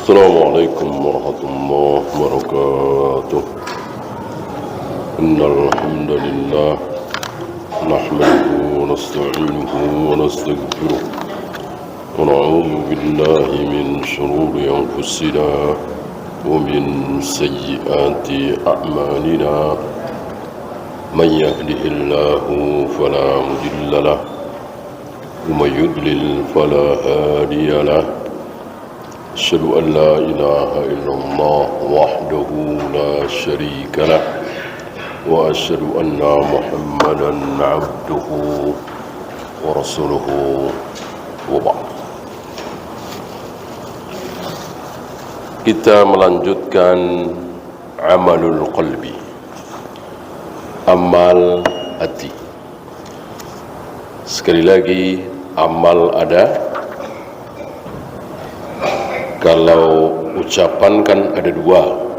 السلام عليكم ورحمة الله وبركاته. إن الحمد لله نحمده ونستعينه ونستغفره ونعوذ بالله من شرور أنفسنا ومن سيئات أعمالنا. من يهده الله فلا مضل له ومن يضلل فلا هادي له. أشهد أن لا إله إلا الله وحده لا شريك له وأشهد أن محمدا عبده ورسوله وبعد. Kita melanjutkan amalul qalbi, amal hati. Sekali lagi, amal ada. Kalau ucapan kan ada dua,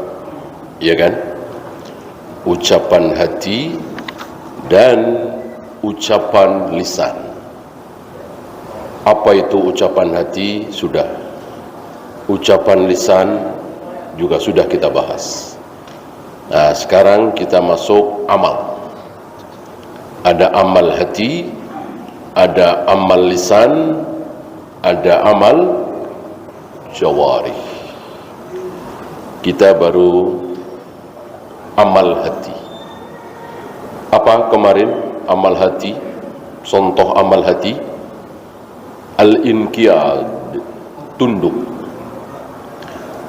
ya kan? Ucapan hati dan ucapan lisan. Apa itu ucapan hati? Sudah. Ucapan lisan juga sudah kita bahas. Nah, sekarang kita masuk amal. Ada amal hati, ada amal lisan, ada amal jawarih. Kita baru amal hati. Apa kemarin amal hati? Contoh amal hati, al-inqiyad, tunduk.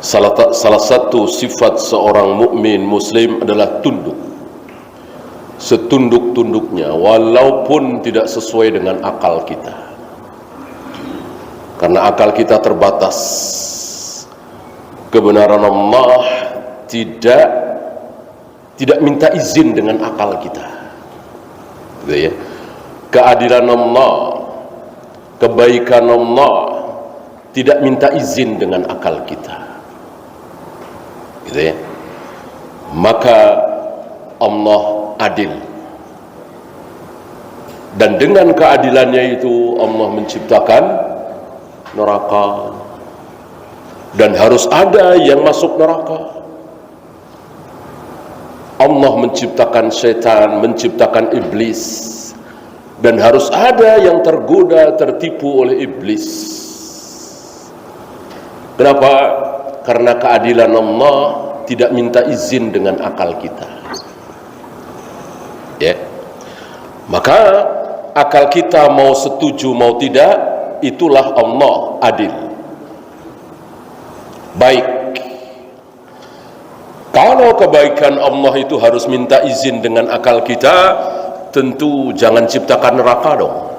Salah satu sifat seorang mukmin muslim adalah tunduk. Setunduk-tunduknya, walaupun tidak sesuai dengan akal kita. Karena akal kita terbatas. Kebenaran Allah tidak minta izin dengan akal kita. Gitu ya. Keadilan Allah, kebaikan Allah tidak minta izin dengan akal kita. Gitu ya. Maka Allah adil. Dan dengan keadilannya itu Allah menciptakan neraka, dan harus ada yang masuk neraka. Allah menciptakan setan, menciptakan iblis, dan harus ada yang tergoda, tertipu oleh iblis. Kenapa? Karena keadilan Allah tidak minta izin dengan akal kita. Ya. Maka akal kita mau setuju mau tidak, itulah Allah adil. Baik. Kalau kebaikan Allah itu harus minta izin dengan akal kita, tentu jangan ciptakan neraka dong.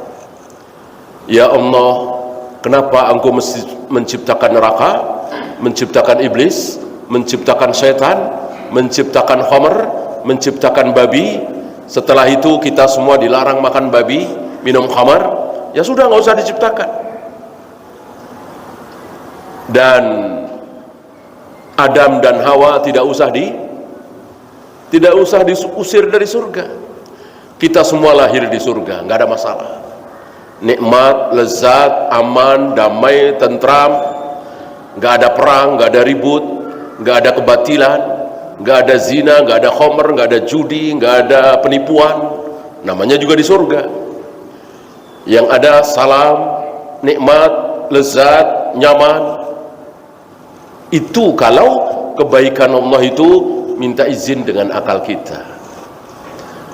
Ya Allah, kenapa Engkau mesti menciptakan neraka, menciptakan iblis, menciptakan setan, menciptakan khamr, menciptakan babi? Setelah itu kita semua dilarang makan babi, minum khamr. Ya sudah, nggak usah diciptakan. Dan Adam dan Hawa tidak usah diusir dari surga. Kita semua lahir di surga, nggak ada masalah. Nikmat, lezat, aman, damai, tentram, nggak ada perang, nggak ada ribut, nggak ada kebatilan, nggak ada zina, nggak ada khamr, nggak ada judi, nggak ada penipuan. Namanya juga di surga. Yang ada salam, nikmat, lezat, nyaman. Itu kalau kebaikan Allah itu minta izin dengan akal kita.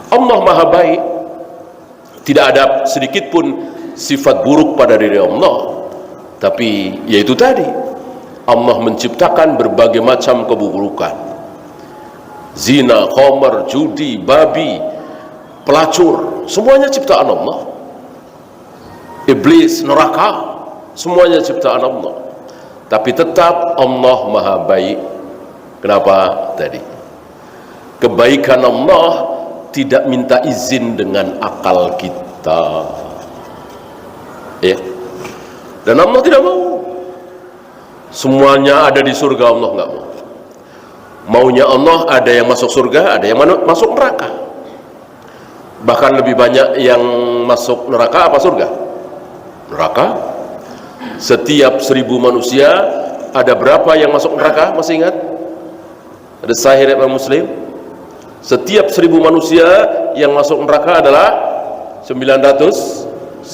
Allah Maha Baik. Tidak ada sedikit pun sifat buruk pada diri Allah. Tapi yaitu tadi, Allah menciptakan berbagai macam keburukan. Zina, khamr, judi, babi, pelacur, semuanya ciptaan Allah. Iblis, neraka, semuanya ciptaan Allah. Tapi tetap Allah Maha Baik. Kenapa tadi? Kebaikan Allah tidak minta izin dengan akal kita. Ya. Dan Allah tidak mau. Semuanya ada di surga, Allah nggak mau. Maunya Allah ada yang masuk surga, ada yang masuk neraka. Bahkan lebih banyak yang masuk neraka apa surga? Neraka. Setiap 1000 manusia ada berapa yang masuk neraka? Masih ingat? Ada Sahih riwayat Muslim. Setiap 1000 manusia yang masuk neraka adalah 999.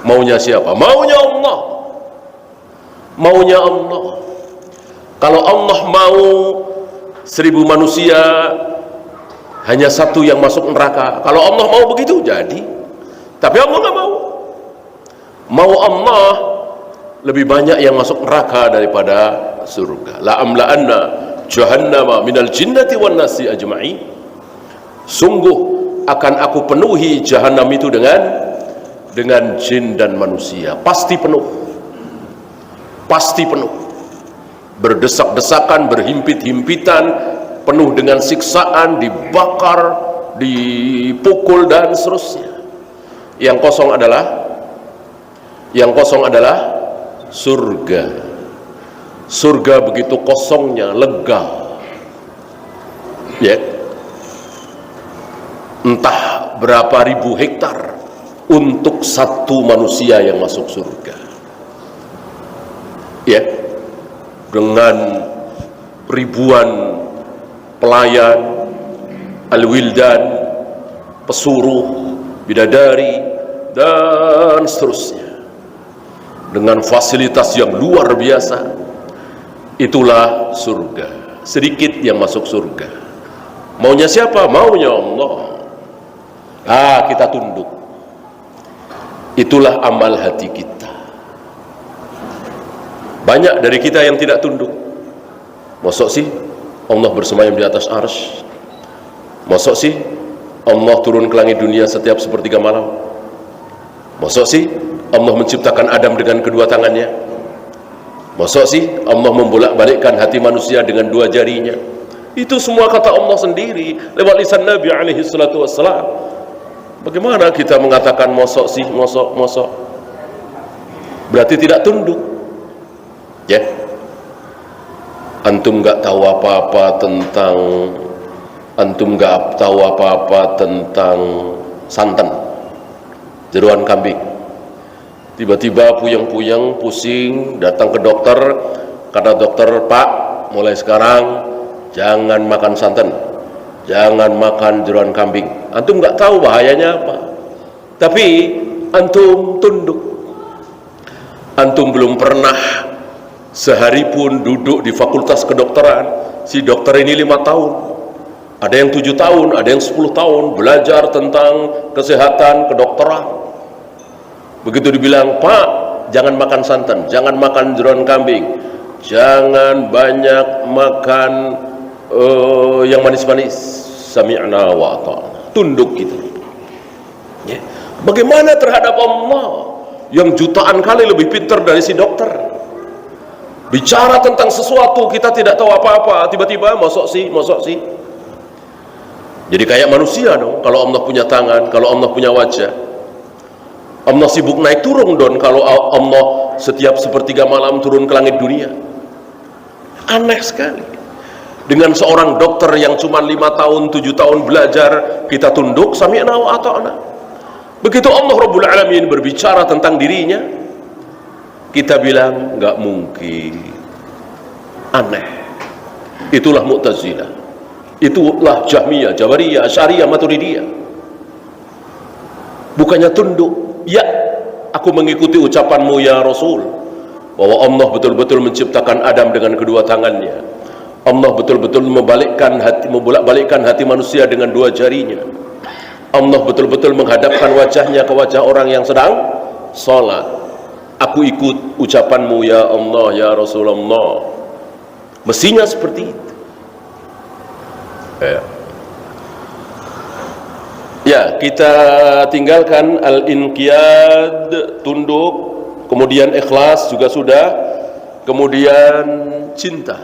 Maunya siapa? Maunya Allah. Maunya Allah. Kalau Allah mau 1000 manusia hanya 1 yang masuk neraka, kalau Allah mau begitu jadi. Tapi Allah nggak mau. Mau Allah lebih banyak yang masuk neraka daripada surga. La amla'anna jahannama minal jinnati wan nasi ajma'in. Sungguh akan aku penuhi jahanam itu dengan jin dan manusia. Pasti penuh. Pasti penuh. Berdesak-desakan, berhimpit-himpitan, penuh dengan siksaan, dibakar, dipukul dan seterusnya. Yang kosong adalah surga. Surga begitu kosongnya, lega. Ya. Entah berapa ribu hektar untuk 1 manusia yang masuk surga. Ya. Dengan ribuan pelayan, al-wildan, pesuruh, bidadari, dan seterusnya. Dengan fasilitas yang luar biasa. Itulah surga. Sedikit yang masuk surga. Maunya siapa? Maunya Allah. Kita tunduk. Itulah amal hati kita. Banyak dari kita yang tidak tunduk. Mosok sih Allah bersemayam di atas arsy? Mosok sih Allah turun ke langit dunia setiap sepertiga malam? Mosok sih Allah menciptakan Adam dengan kedua tangannya? Mosok sih Allah membolak-balikkan hati manusia dengan 2 jarinya? Itu semua kata Allah sendiri lewat lisan Nabi alaihi salatu wassalam. Bagaimana kita mengatakan mosok sih, mosok? Berarti tidak tunduk. Ya. Antum nggak tahu apa-apa tentang santan, jeroan kambing. Tiba-tiba puyeng-puyeng, pusing, datang ke dokter. Kata dokter, Pak, mulai sekarang jangan makan santan, jangan makan jeroan kambing. Antum nggak tahu bahayanya apa, tapi antum tunduk. Antum belum pernah sehari pun duduk di fakultas kedokteran. Si dokter ini 5 tahun, ada yang 7 tahun, ada yang 10 tahun belajar tentang kesehatan kedokteran. Begitu dibilang, Pak, jangan makan santan, jangan makan jeroan kambing, jangan banyak makan yang manis-manis, sami'na wa ata'na, tunduk gitu. Ya. Bagaimana terhadap Allah yang jutaan kali lebih pintar dari si dokter? Bicara tentang sesuatu kita tidak tahu apa-apa, tiba-tiba mosok sih. Jadi kayak manusia dong. Kalau Allah punya tangan, kalau Allah punya wajah, Allah sibuk naik turun dong. Kalau Allah setiap sepertiga malam turun ke langit dunia, aneh sekali. Dengan seorang dokter yang cuma 5 tahun, 7 tahun belajar, kita tunduk, sami'na wa ata'na. Begitu Allah Rabbul Alamin berbicara tentang dirinya, kita bilang nggak mungkin, aneh. Itulah Mu'tazilah, itulah Jahmiyah, Jabariyah, Asy'ariyah, Maturidiyah. Bukannya tunduk, ya aku mengikuti ucapanmu ya Rasul, bahwa Allah betul-betul menciptakan Adam dengan kedua tangannya. Allah betul-betul membolak-balikkan hati manusia dengan 2 jarinya. Allah betul-betul menghadapkan wajahnya ke wajah orang yang sedang sholat. Aku ikut ucapanmu ya Allah, ya Rasulullah. Mestinya seperti itu. Ya, kita tinggalkan al-inqiyad, tunduk, kemudian ikhlas juga sudah, kemudian cinta,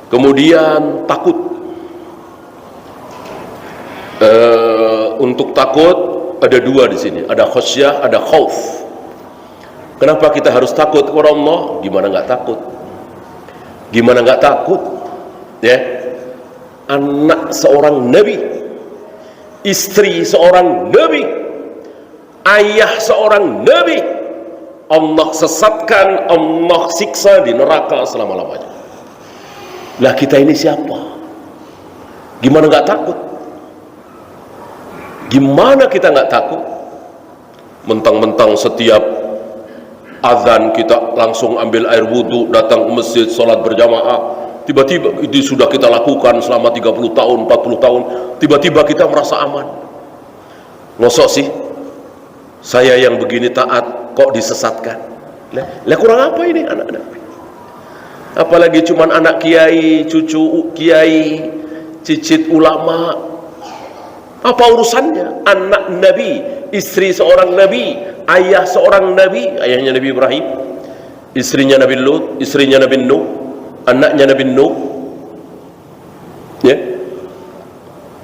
kemudian takut. Untuk takut ada 2 di sini, ada khasyah, ada khauf. Kenapa kita harus takut kepada Allah? Gimana nggak takut? Gimana nggak takut? Ya, anak seorang nabi, istri seorang nabi, ayah seorang nabi, Allah sesatkan, Allah siksa di neraka selama-lamanya. Lah kita ini siapa? Gimana nggak takut? Gimana kita nggak takut? Mentang-mentang setiap azan kita langsung ambil air wudhu, datang ke masjid, sholat berjamaah. Tiba-tiba itu sudah kita lakukan selama 30 tahun, 40 tahun. Tiba-tiba kita merasa aman. Ngosok sih? Saya yang begini taat kok disesatkan? Lah kurang apa ini anak Nabi? Apalagi cuman anak kiai, cucu kiai, cicit ulama. Apa urusannya? Anak Nabi, istri seorang Nabi, ayah seorang Nabi, ayahnya Nabi Ibrahim, istrinya Nabi Lut, istrinya Nabi Nuh, anaknya Nabi Nuh, ya.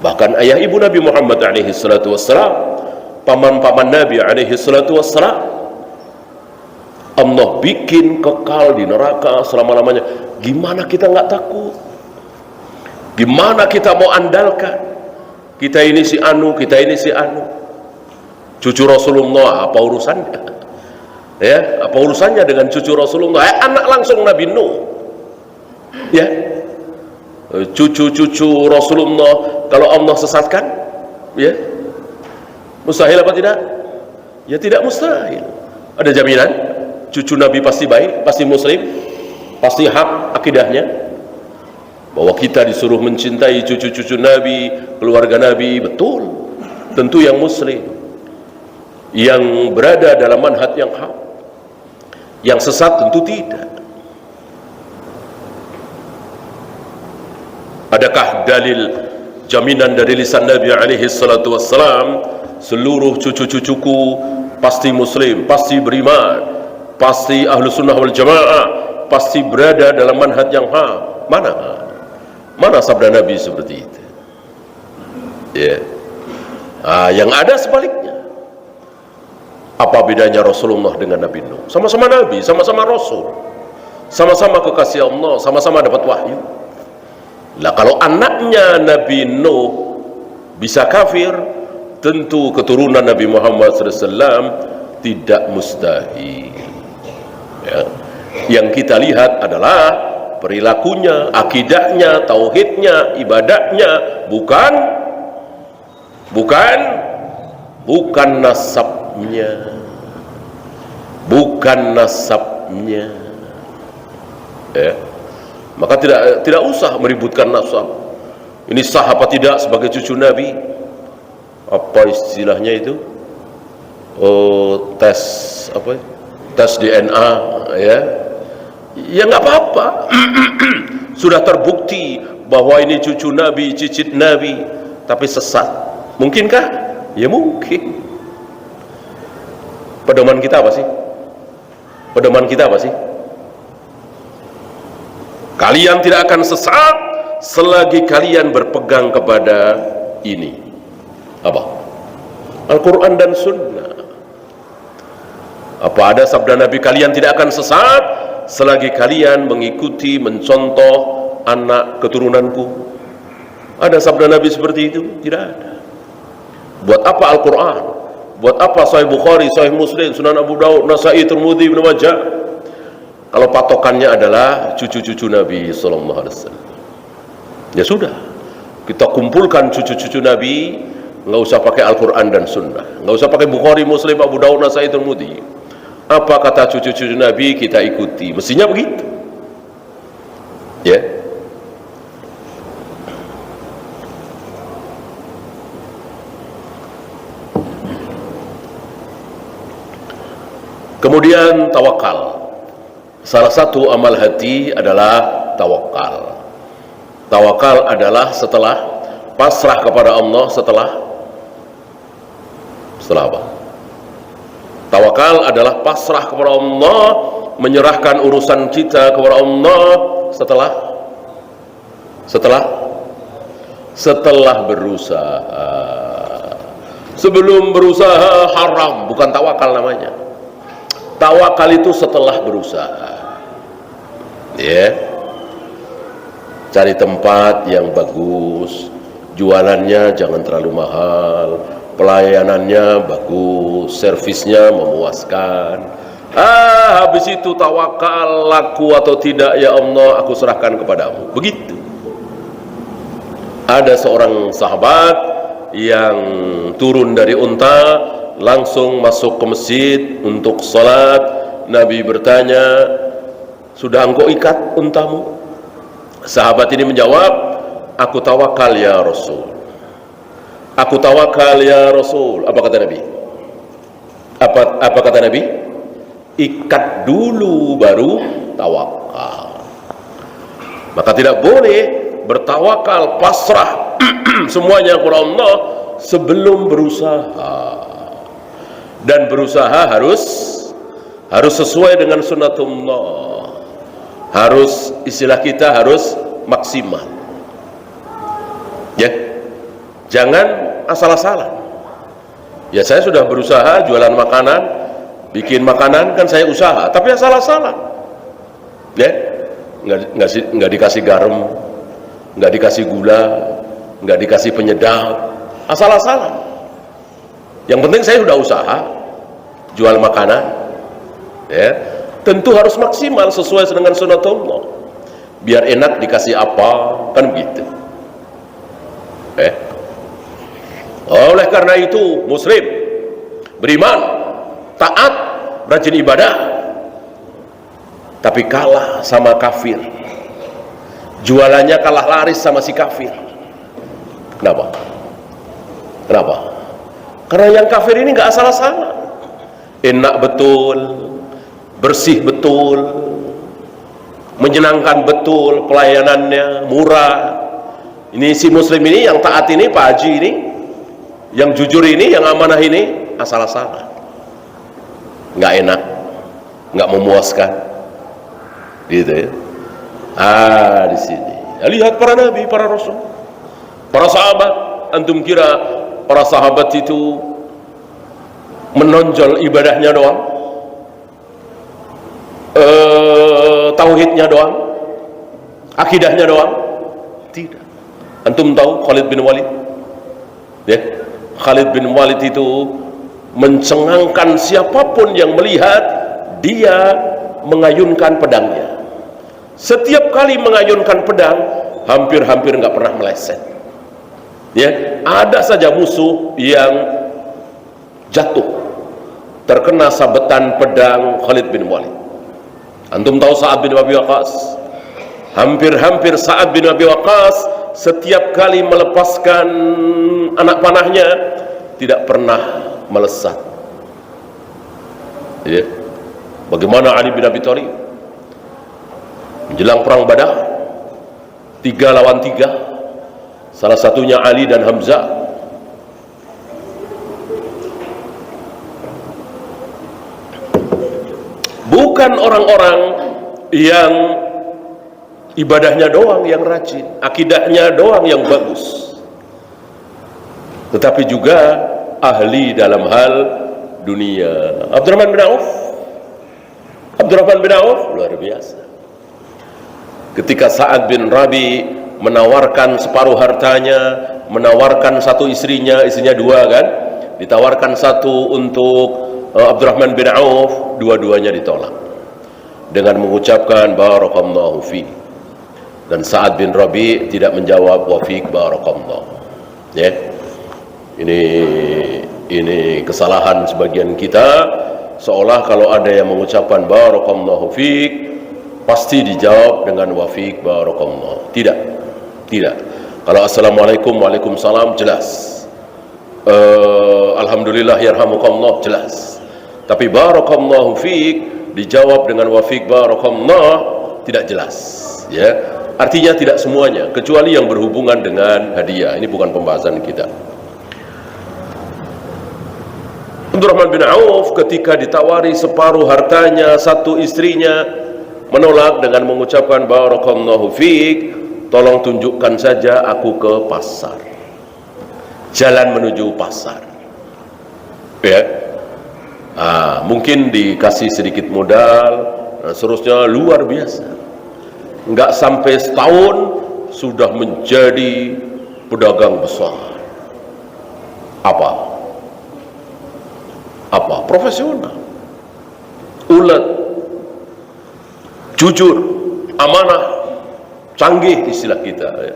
Bahkan ayah ibu Nabi Muhammad alaihi salatu wassalam, paman-paman Nabi alaihi salatu wassalam, Allah bikin kekal di neraka selama-lamanya. Gimana kita nggak takut? Gimana kita mau andalkan? Kita ini si anu, kita ini si anu. Cucu Rasulullah, apa urusannya? Ya, apa urusannya dengan cucu Rasulullah? Anak langsung Nabi Nuh. Ya. Cucu-cucu Rasulullah kalau Allah sesatkan, ya. Mustahil apa tidak? Ya tidak mustahil. Ada jaminan cucu Nabi pasti baik, pasti muslim, pasti hak akidahnya. Bahwa kita disuruh mencintai cucu-cucu Nabi, keluarga Nabi, betul. Tentu yang muslim, yang berada dalam manhaj yang hak. Yang sesat tentu tidak. Adakah dalil jaminan dari lisan Nabi alaihi salatu wassalam, seluruh cucu-cucuku pasti muslim, pasti beriman, pasti ahlu sunnah wal jamaah, pasti berada dalam manhaj yang hak? Mana? Mana sabda Nabi seperti itu? Ya. Yang ada sebaliknya. Apa bedanya Rasulullah dengan Nabi Nuh? Sama-sama Nabi, sama-sama Rasul, sama-sama kekasih Allah, sama-sama dapat wahyu. Lah kalau anaknya Nabi Nuh bisa kafir, tentu keturunan Nabi Muhammad SAW tidak mustahil. Ya. Yang kita lihat adalah perilakunya, akidahnya, tauhidnya, ibadahnya, bukan nasabnya, bukan nasabnya. Ya. Maka tidak usah meributkan nasab. Ini sah apa tidak sebagai cucu Nabi? Apa istilahnya itu? Tes apa? Tes DNA, ya. Ya nggak apa-apa. Sudah terbukti bahwa ini cucu Nabi, cicit Nabi, tapi sesat. Mungkinkah? Ya mungkin. Pedoman kita apa sih? Pedoman kita apa sih? Kalian tidak akan sesat selagi kalian berpegang kepada ini. Apa? Al-Quran dan Sunnah. Apa ada sabda Nabi, kalian tidak akan sesat selagi kalian mengikuti, mencontoh anak keturunanku? Ada sabda Nabi seperti itu? Tidak ada. Buat apa Al-Quran? Buat apa Sahih Bukhari, Sahih Muslim, Sunan Abu Daud, Nasai, Tirmidzi, Ibnu Majah? Kalau patokannya adalah cucu-cucu Nabi Sallallahu Alaihi Wasallam, ya sudah, kita kumpulkan cucu-cucu Nabi. Nggak usah pakai Al-Quran dan Sunnah, nggak usah pakai Bukhari, Muslim, Abu Daud, Nasai, Tirmidzi. Apa kata cucu-cucu Nabi kita ikuti, mestinya begitu. Ya. Kemudian tawakal. Salah satu amal hati adalah tawakal. Tawakal adalah setelah pasrah kepada Allah, setelah apa? Tawakal adalah pasrah kepada Allah, menyerahkan urusan kita kepada Allah setelah berusaha. Sebelum berusaha haram, bukan tawakal namanya. Tawakal itu setelah berusaha. Ya. Cari tempat yang bagus, jualannya jangan terlalu mahal, pelayanannya bagus, servisnya memuaskan, Habis itu tawakal, laku atau tidak ya Allah aku serahkan kepadamu. Begitu. Ada seorang sahabat yang turun dari unta, langsung masuk ke masjid untuk salat. Nabi bertanya, sudah engkau ikat untamu? Sahabat ini menjawab, aku tawakal ya Rasul. Aku tawakal ya Rasul. Apa kata Nabi? Apa kata Nabi? Ikat dulu baru tawakal. Maka tidak boleh bertawakal pasrah semuanya kepada Allah sebelum berusaha. Dan berusaha harus sesuai dengan sunnatullah. Harus, istilah kita harus maksimal. Ya. Jangan asal-asalan. Ya saya sudah berusaha jualan makanan, bikin makanan kan saya usaha, tapi asal-asalan. Ya. Nggak dikasih garam, nggak dikasih gula, nggak dikasih penyedap, asal-asalan. Yang penting saya sudah usaha jual makanan, ya tentu harus maksimal sesuai dengan sunnatullah. Biar enak dikasih apa, kan begitu. Oleh karena itu muslim beriman, taat, rajin ibadah, tapi kalah sama kafir. Jualannya kalah laris sama si kafir. Kenapa? Karena yang kafir ini nggak asal-asalan. Enak betul, bersih betul, menyenangkan betul, pelayanannya murah. Ini si muslim ini, yang taat ini, Pak Haji ini, yang jujur ini, yang amanah ini, asal-asalan, nggak enak, nggak memuaskan, gitu ya. Di sini, ya, lihat para nabi, para rasul, para sahabat. Antum kira para sahabat itu menonjol ibadahnya doang, tauhidnya doang, akidahnya doang? Tidak. Antum tahu Khalid bin Walid? Ya, Khalid bin Walid itu mencengangkan siapapun yang melihat dia mengayunkan pedangnya. Setiap kali mengayunkan pedang, hampir-hampir nggak pernah meleset. Ya, ada saja musuh yang jatuh terkena sabetan pedang Khalid bin Walid. Antum tahu Sa'ad bin Abi Waqqas? Hampir-hampir Sa'ad bin Abi Waqqas setiap kali melepaskan anak panahnya tidak pernah melesat. Ya. Bagaimana Ali bin Abi Thalib menjelang perang Badar 3 lawan 3, salah satunya Ali dan Hamzah. Bukan orang-orang yang ibadahnya doang yang rajin, akidahnya doang yang bagus, tetapi juga ahli dalam hal dunia. Abdurrahman bin Auf luar biasa. Ketika Sa'ad bin Rabi menawarkan separuh hartanya, menawarkan satu istrinya 2 kan, ditawarkan satu untuk Abdurrahman bin Auf, dua-duanya ditolak dengan mengucapkan barakallahu fi. Dan Sa'ad bin Rabi tidak menjawab wa fiik barakallah. Ya. Ini kesalahan sebagian kita, seolah kalau ada yang mengucapkan barakallahu fiik pasti dijawab dengan wa fiik barakallah. Tidak. Kalau assalamualaikum waalaikumsalam jelas. Alhamdulillah yarhamukallah jelas. Tapi barakallahu fiik dijawab dengan wa fiik barakallah tidak jelas. Ya. Artinya tidak semuanya, kecuali yang berhubungan dengan hadiah. Ini bukan pembahasan kita. Abdurrahman bin Auf ketika ditawari separuh hartanya, satu istrinya, menolak dengan mengucapkan barakallahu fiik, tolong tunjukkan saja aku ke pasar. Jalan menuju pasar. Ya. Mungkin dikasih sedikit modal, dan seterusnya luar biasa. Enggak sampai setahun sudah menjadi pedagang besar. Apa? Profesional. ulet, jujur, amanah, canggih istilah kita ya.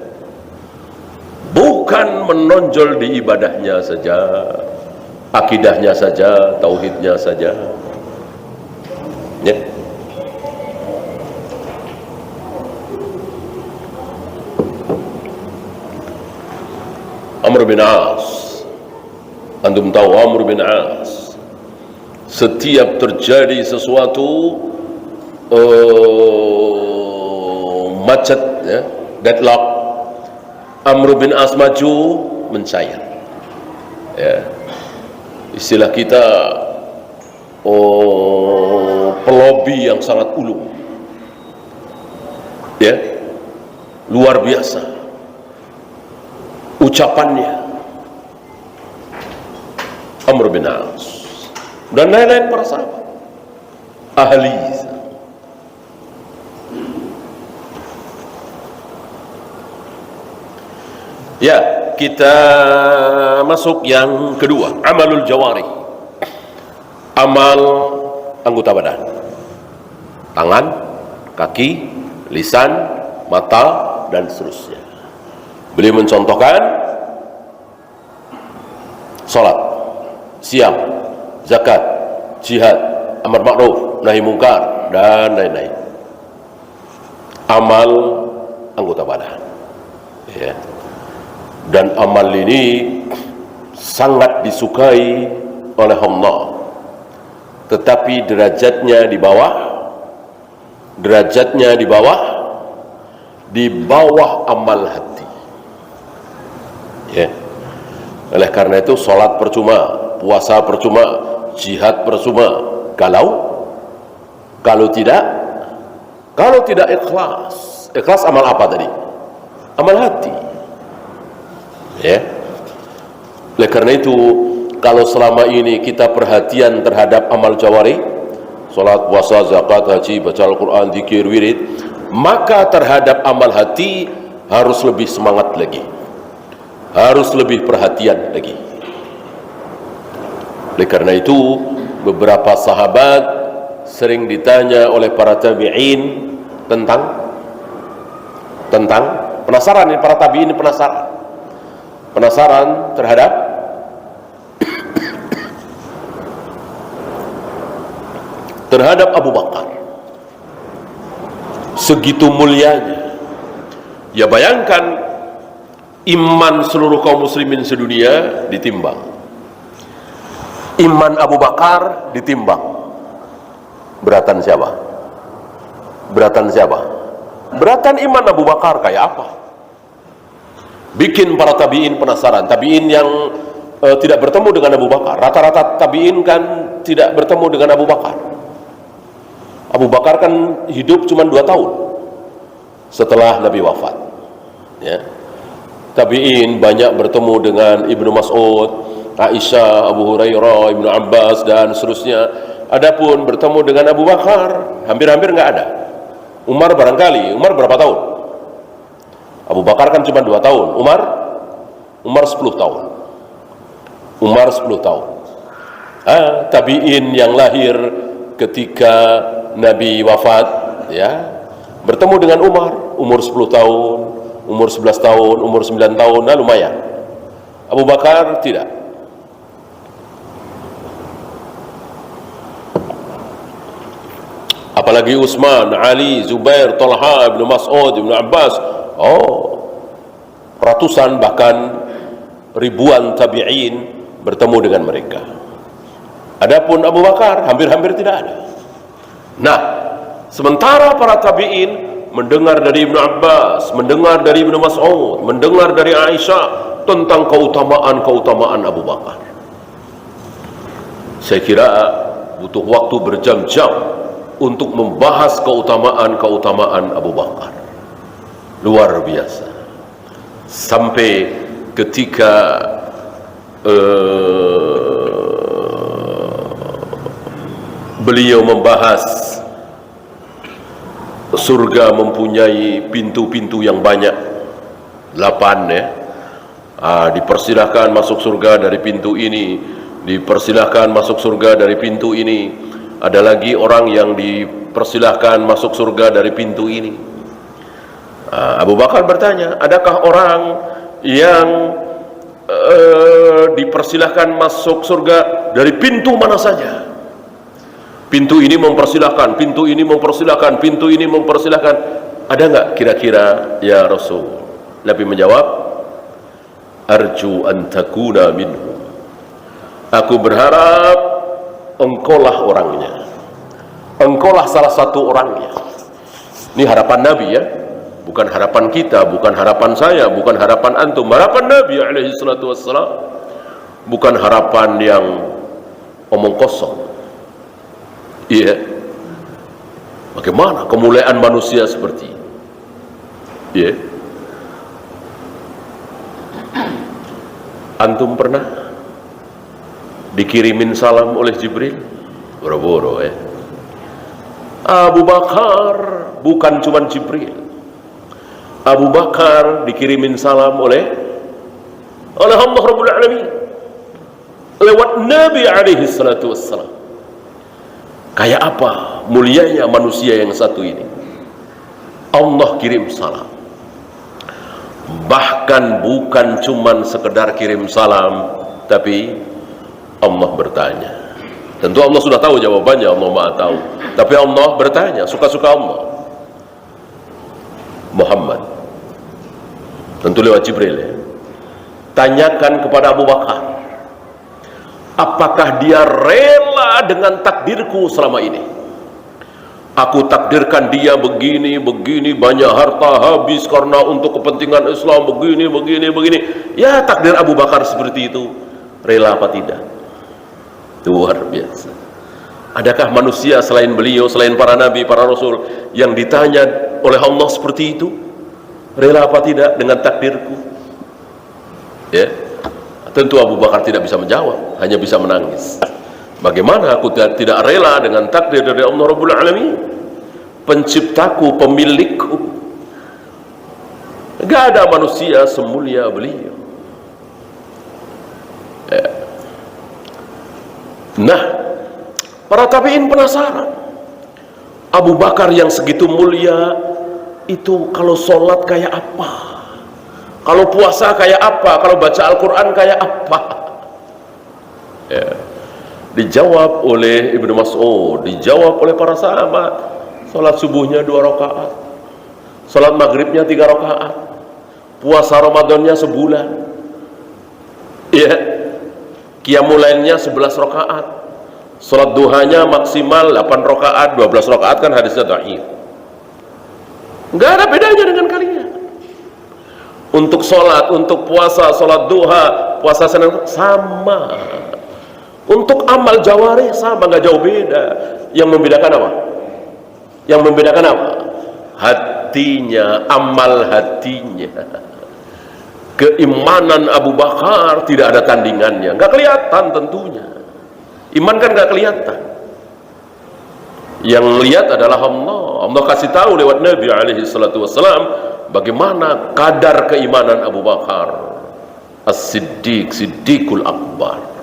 Bukan menonjol di ibadahnya saja, akidahnya saja, tauhidnya saja ya. Amr bin As, antum tahu Amr bin As, setiap terjadi sesuatu macet ya, deadlock, Amr bin As maju mencair ya. Istilah kita pelobi yang sangat ulung ya, luar biasa ucapannya Amr bin As dan lain-lain para sahabat ahli. Ya, kita masuk yang kedua, amalul jawari, amal anggota badan, tangan, kaki, lisan, mata, dan seterusnya. Beliau mencontohkan salat, siam, zakat, jihad, amar ma'ruf, nahi mungkar, dan lain-lain. Amal anggota badan ya. Dan amal ini sangat disukai oleh Allah, tetapi derajatnya di bawah amal hati ya. Oleh karena itu salat percuma, puasa percuma, jihad percuma kalau tidak ikhlas amal apa tadi? Amal hati ya. Oleh karena itu kalau selama ini kita perhatian terhadap amal jawari, salat, puasa, zakat, haji, baca Al-Quran, zikir, wirid, maka terhadap amal hati harus lebih semangat lagi, harus lebih perhatian lagi. Oleh karena itu beberapa sahabat sering ditanya oleh para tabi'in tentang penasaran, para tabi'in penasaran terhadap Abu Bakar, segitu mulianya ya. Bayangkan iman seluruh kaum muslimin sedunia ditimbang, iman Abu Bakar ditimbang, beratan siapa? Beratan iman Abu Bakar kayak apa? Bikin para tabi'in penasaran. Tabi'in yang tidak bertemu dengan Abu Bakar, rata-rata tabi'in kan tidak bertemu dengan Abu Bakar. Abu Bakar kan hidup cuma 2 tahun setelah Nabi wafat ya. Tabi'in banyak bertemu dengan Ibnu Mas'ud, Aisyah, Abu Hurairah, Ibnu Abbas, dan seterusnya. Adapun bertemu dengan Abu Bakar hampir-hampir nggak ada. Umar barangkali, Umar berapa tahun? Abu Bakar kan cuma 2 tahun, Umar 10 tahun. Tabi'in yang lahir ketika Nabi wafat ya, bertemu dengan umur 10 tahun, umur 11 tahun, umur 9 tahun, nah lumayan. Abu Bakar tidak. Apalagi Utsman, Ali, Zubair, Talha, Ibnu Mas'ud, Ibnu Abbas, ratusan bahkan ribuan tabi'in bertemu dengan mereka. Adapun Abu Bakar hampir-hampir tidak ada. Nah, sementara para tabi'in mendengar dari Ibnu Abbas, mendengar dari Ibnu Mas'ud, mendengar dari Aisyah tentang keutamaan Abu Bakar. Saya kira butuh waktu berjam-jam untuk membahas keutamaan Abu Bakar. Luar biasa. Sampai ketika beliau membahas surga mempunyai pintu-pintu yang banyak, 8 ya. Dipersilahkan masuk surga dari pintu ini, dipersilahkan masuk surga dari pintu ini. Ada lagi orang yang dipersilahkan masuk surga dari pintu ini. Abu Bakar bertanya, adakah orang yang dipersilahkan masuk surga dari pintu mana saja? Pintu ini mempersilahkan, pintu ini mempersilahkan, pintu ini mempersilahkan. Ada enggak kira-kira ya Rasul? Nabi menjawab, arju an takuna minhu. Aku berharap engkaulah orangnya. Engkaulah salah satu orangnya. Ini harapan Nabi ya. Bukan harapan kita, bukan harapan saya, bukan harapan antum. Harapan Nabi alaihi salatu wassalam. Bukan harapan yang omong kosong. Iya. Bagaimana kemuliaan manusia seperti ini? Iya. Antum pernah dikirimin salam oleh Jibril? Boro-boro ya. Abu Bakar bukan cuma Jibril. Abu Bakar dikirimin salam oleh Allah Rabbul Alamin lewat Nabi alaihi salatu wassalam. Kayak apa mulianya manusia yang satu ini? Allah kirim salam. Bahkan bukan cuman sekedar kirim salam, tapi Allah bertanya. Tentu Allah sudah tahu jawabannya, Allah Maha tahu. Tapi Allah bertanya, suka-suka Allah. Muhammad, tentu lewat Jibril ya. Tanyakan kepada Abu Bakar, apakah dia rela dengan takdirku selama ini? Aku takdirkan dia begini, banyak harta habis karena untuk kepentingan Islam, begini. Ya, takdir Abu Bakar seperti itu. Rela apa tidak? Luar biasa. Adakah manusia selain beliau, selain para nabi, para rasul, yang ditanya oleh Allah seperti itu? Rela apa tidak dengan takdirku? Ya, tentu Abu Bakar tidak bisa menjawab, hanya bisa menangis. Bagaimana aku tidak rela dengan takdir dari Allah Rabbul Alamin, penciptaku, pemilikku? Gak ada manusia semulia beliau. Ya. Nah, para tabi'in penasaran, Abu Bakar yang segitu mulia itu kalau sholat kayak apa, kalau puasa kayak apa, kalau baca Al-Quran kayak apa? Ya. Dijawab oleh Ibnu Mas'ud, dijawab oleh para sahabat. Sholat subuhnya 2 rakaat, sholat maghribnya 3 rakaat, puasa Ramadannya sebulan, ya, qiyamul lailnya 11 rakaat, sholat duhanya maksimal 8 rakaat, 12 rakaat kan hadisnya dhaif. Nggak ada bedanya dengan kalian. Untuk sholat, untuk puasa, sholat duha, puasa Senin sama. Untuk amal jawarih sama, nggak jauh beda. Yang membedakan apa? Yang membedakan apa? Hatinya, amal hatinya. Keimanan Abu Bakar tidak ada tandingannya, nggak kelihatan tentunya. Iman kan nggak kelihatan. Yang lihat adalah Allah. Allah kasih tahu lewat Nabi alaihi salatu wassalam bagaimana kadar keimanan Abu Bakar As-Siddiq, Siddiqul Akbar.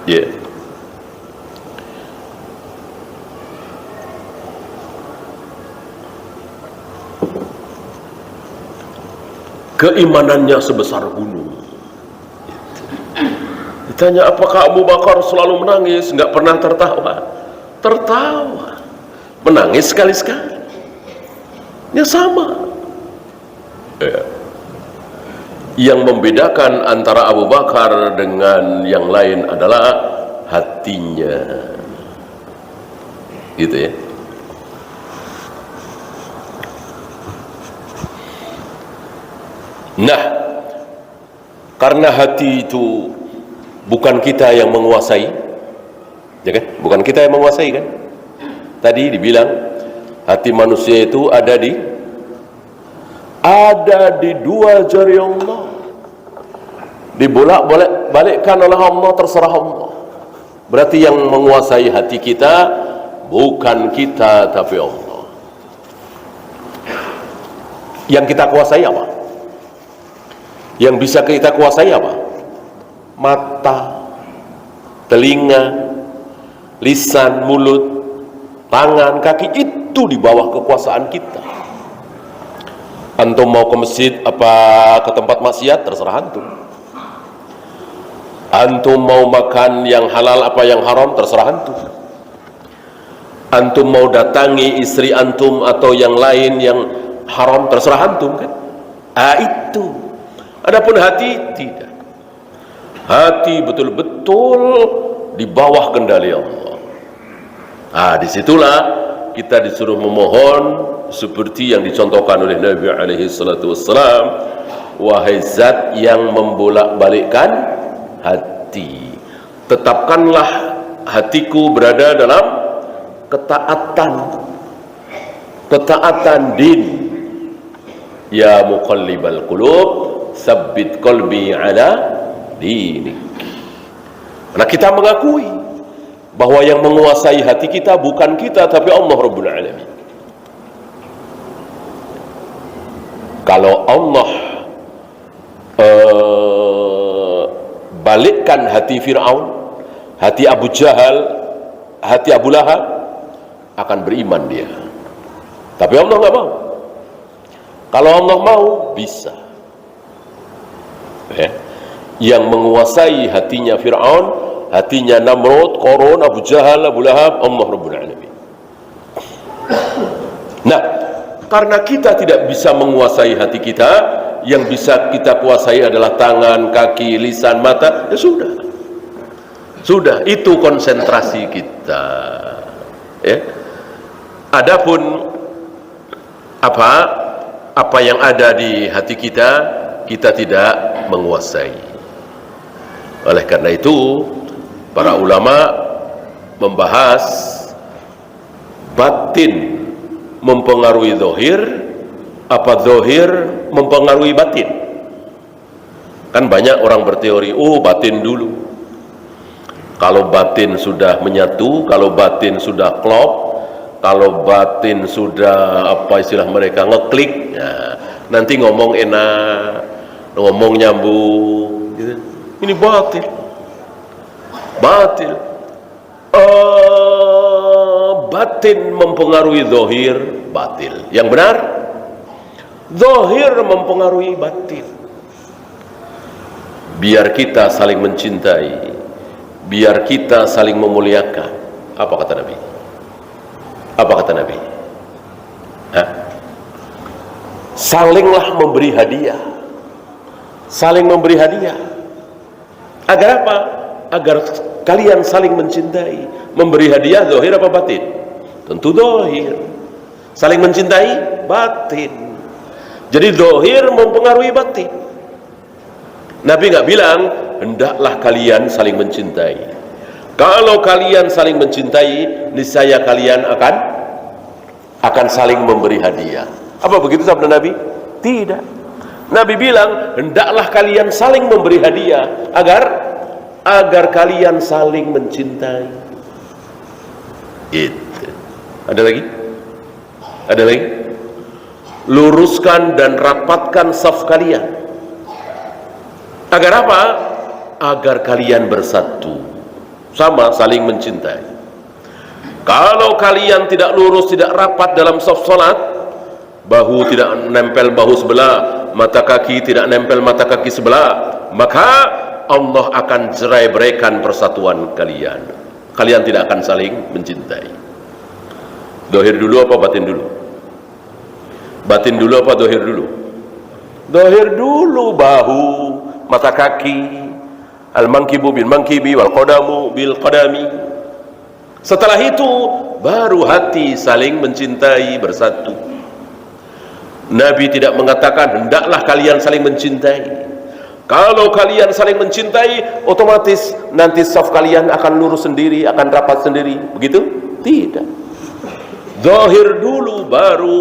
Ya. Yeah. Keimanannya sebesar gunung. Ditanya apakah Abu Bakar selalu menangis, nggak pernah tertawa? Tertawa, menangis sekali-sekali. Ya sama. Ya. Yang membedakan antara Abu Bakar dengan yang lain adalah hatinya, gitu ya. Nah, karena hati itu bukan kita yang menguasai, ya kan? Bukan kita yang menguasai kan? Tadi dibilang hati manusia itu ada di 2 jari Allah, dibolak-balikkan oleh Allah, terserah Allah. Berarti yang menguasai hati kita bukan kita tapi Allah. Yang kita kuasai apa? Yang bisa kita kuasai apa? Mata, telinga, lisan, mulut, tangan, kaki itu di bawah kekuasaan kita. Antum mau ke masjid apa ke tempat maksiat, terserah antum. Antum mau makan yang halal apa yang haram, terserah antum. Antum mau datangi istri antum atau yang lain yang haram, terserah antum kan. Itu. Adapun hati tidak. Hati betul-betul di bawah kendali Allah. Disitulah kita disuruh memohon seperti yang dicontohkan oleh Nabi alaihi salatu wassalam, wahai zat yang membolak-balikkan hati, tetapkanlah hatiku berada dalam ketaatan din. Ya muqallibal qulub tsabbit qalbi ala dinik. Nah, kita mengakui bahwa yang menguasai hati kita bukan kita tapi Allah Rabbul Alamin. Kalau Allah balikkan hati Fir'aun, hati Abu Jahal, hati Abu Lahab, akan beriman dia. Tapi Allah nggak mau. Kalau Allah mau, bisa. Yang menguasai hatinya Fir'aun, hatinya Namrud, Qarun, Abu Jahal, Abu Lahab, Allah Rabbul Alamin. Nah, karena kita tidak bisa menguasai hati kita, yang bisa kita kuasai adalah tangan, kaki, lisan, mata, ya sudah, itu konsentrasi kita. Adapun apa yang ada di hati kita, kita tidak menguasai. Oleh karena itu, para ulama membahas batin mempengaruhi zahir, apa zahir mempengaruhi batin. Kan banyak orang berteori, batin dulu. Kalau batin sudah menyatu, kalau batin sudah klop, kalau batin sudah istilah mereka ngeklik, nanti ngomong enak, ngomong nyambung gitu. Ini batil. Batin mempengaruhi zahir, batil. Yang benar, zahir mempengaruhi batin. Biar kita saling mencintai, biar kita saling memuliakan. Apa kata Nabi? Salinglah memberi hadiah. Saling memberi hadiah. Agar apa? Agar kalian saling mencintai. Memberi hadiah zahir apa batin? Tentu zahir. Saling mencintai batin. Jadi zahir mempengaruhi batin. Nabi nggak bilang hendaklah kalian saling mencintai. Kalau kalian saling mencintai, niscaya kalian akan saling memberi hadiah. Apa begitu sabda Nabi? Tidak. Nabi bilang hendaklah kalian saling memberi hadiah agar kalian saling mencintai. Itu. Ada lagi? Luruskan dan rapatkan saf kalian. Agar apa? Agar kalian bersatu, sama saling mencintai. Kalau kalian tidak lurus, tidak rapat dalam saf salat, bahu tidak nempel bahu sebelah, mata kaki tidak nempel mata kaki sebelah, maka Allah akan cerai-beraikan persatuan kalian. Kalian tidak akan saling mencintai. Zahir dulu apa batin dulu? Batin dulu apa zahir dulu? Zahir dulu, bahu, mata kaki, al-mankibu bil mankibi wal qadamu bil qadami. Setelah itu baru hati saling mencintai, bersatu. Nabi tidak mengatakan hendaklah kalian saling mencintai. Kalau kalian saling mencintai, otomatis nanti saf kalian akan lurus sendiri, akan rapat sendiri. Begitu? Tidak. Zahir dulu baru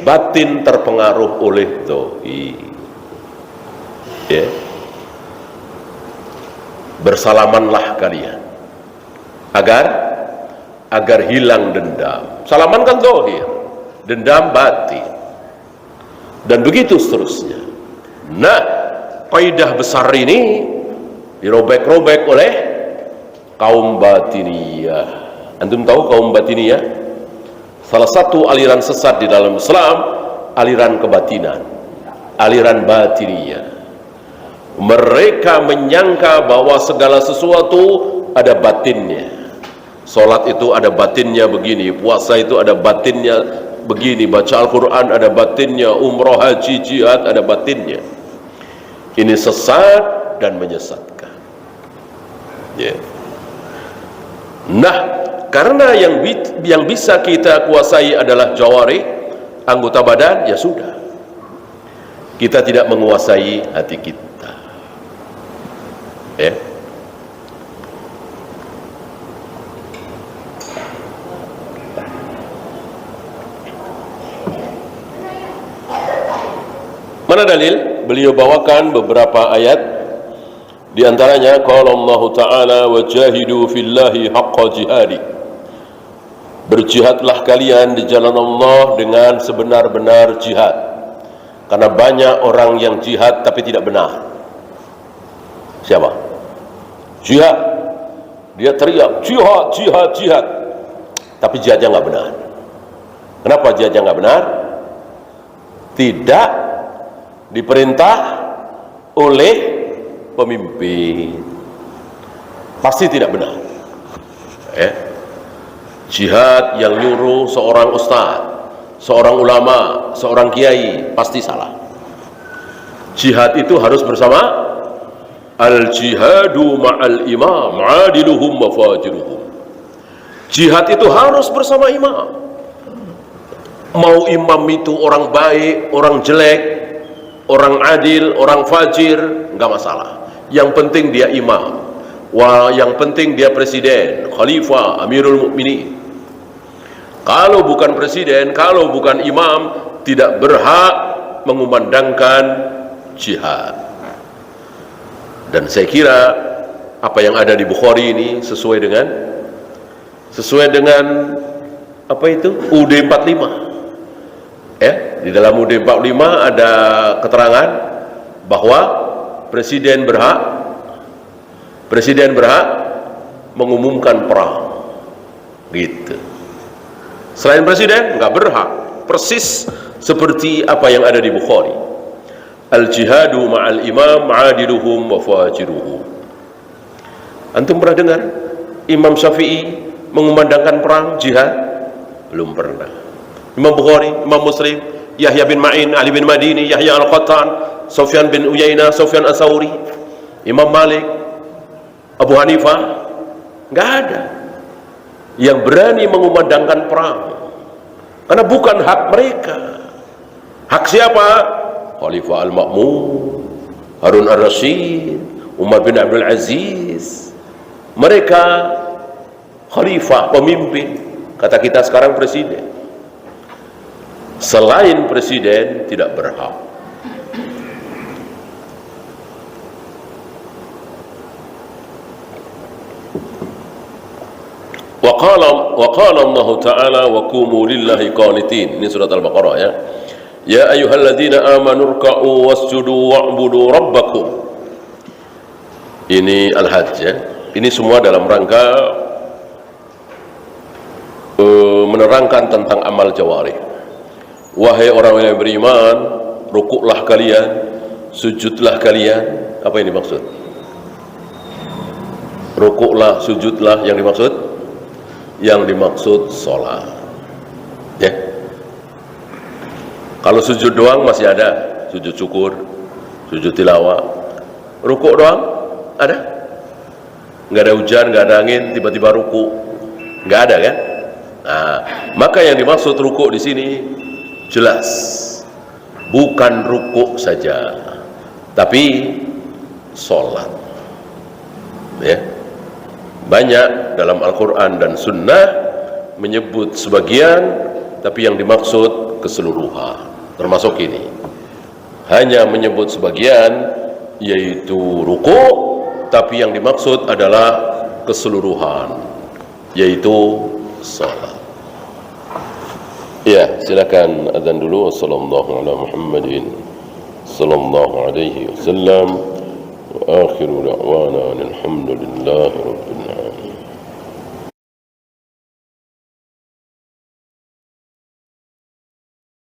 batin terpengaruh oleh zahir. Bersalamanlah kalian agar hilang dendam. Salaman kan zahir, dendam batin, dan begitu seterusnya. Nah, kaidah besar ini dirobek-robek oleh kaum batiniyah. Antum tahu kaum Batiniyah, salah satu aliran sesat di dalam Islam, aliran kebatinan, aliran Batiniyah. Mereka menyangka bahwa segala sesuatu ada batinnya. Salat itu ada batinnya begini, puasa itu ada batinnya begini, baca Al-Quran ada batinnya, umrah, haji, jihad ada batinnya. Ini sesat dan menyesatkan. Nah, karena yang bisa kita kuasai adalah jawari, anggota badan, ya sudah. Kita tidak menguasai hati kita. Mana dalil? Beliau bawakan beberapa ayat, di antaranya qala Allah Ta'ala wajahidu fillahi haqqa jihadi. Berjihadlah kalian di jalan Allah dengan sebenar-benar jihad. Karena banyak orang yang jihad tapi tidak benar. Siapa? Jihad. Dia teriak jihad, jihad, jihad, tapi jihadnya nggak benar. Kenapa jihadnya nggak benar? Tidak diperintah oleh pemimpin, pasti tidak benar. Jihad yang nyuruh seorang ustaz, seorang ulama, seorang kiai, pasti salah. Jihad itu harus bersama. Al-jihadu ma'al imam adiluhum wa fajiruhum. Jihad itu harus bersama imam. Mau imam itu orang baik, orang jelek, orang adil, orang fajir, nggak masalah. Yang penting dia imam. Wah, yang penting dia presiden, khalifah, amirul mukminin. Kalau bukan presiden, kalau bukan imam, tidak berhak mengumandangkan jihad. Dan saya kira apa yang ada di Bukhari ini sesuai dengan apa itu? UD 45. Di dalam UD 45 ada keterangan bahwa presiden berhak mengumumkan perang. Gitu. Selain presiden nggak berhak. Persis seperti apa yang ada di Bukhari. Al-jihadu ma'al imam adiluhum wa fajiruhum. Antum pernah dengar Imam Syafi'i mengumandangkan perang jihad? Belum pernah. Imam Bukhari, Imam Muslim, Yahya bin Ma'in, Ali bin Madini, Yahya Al-Qattan, Sufyan bin Uyainah, Sufyan As-Sawri, Imam Malik, Abu Hanifah, nggak ada yang berani mengumandangkan perang, karena bukan hak mereka. Hak siapa? Khalifah Al-Ma'mun, Harun Ar-Rasyid, Umar bin Abdul Aziz. Mereka khalifah, pemimpin. Kata kita sekarang presiden. Selain presiden tidak berhak. Wa qala Allah Ta'ala wa qumu lillahi qanitin. Ini surat Al-Baqarah ya. Ya ayyuhalladzina amanu ruk'u wasjudu wa'budu rabbakum. Ini Al-Hajj ya. Ini semua dalam rangka menerangkan tentang amal jawarih. Wahai orang yang beriman, rukuklah kalian, sujudlah kalian. Apa yang dimaksud? Rukuklah, sujudlah, yang dimaksud? Yang dimaksud sholat. Ya. Kalau sujud doang masih ada, sujud syukur, sujud tilawah. Rukuk doang ada? Nggak ada hujan, nggak ada angin, tiba-tiba rukuk, nggak ada kan? Nah, maka yang dimaksud rukuk di sini jelas, bukan rukuk saja, tapi sholat. Ya, banyak dalam Al-Quran dan Sunnah menyebut sebagian, tapi yang dimaksud keseluruhan. Termasuk ini, hanya menyebut sebagian, yaitu rukuk, tapi yang dimaksud adalah keseluruhan, yaitu salat. Ya, silakan azan dulu. Wassallallahu ala Muhammadin sallallahu alaihi wasallam. Wa akhiru da'wana alhamdulillahi rabbil alamin.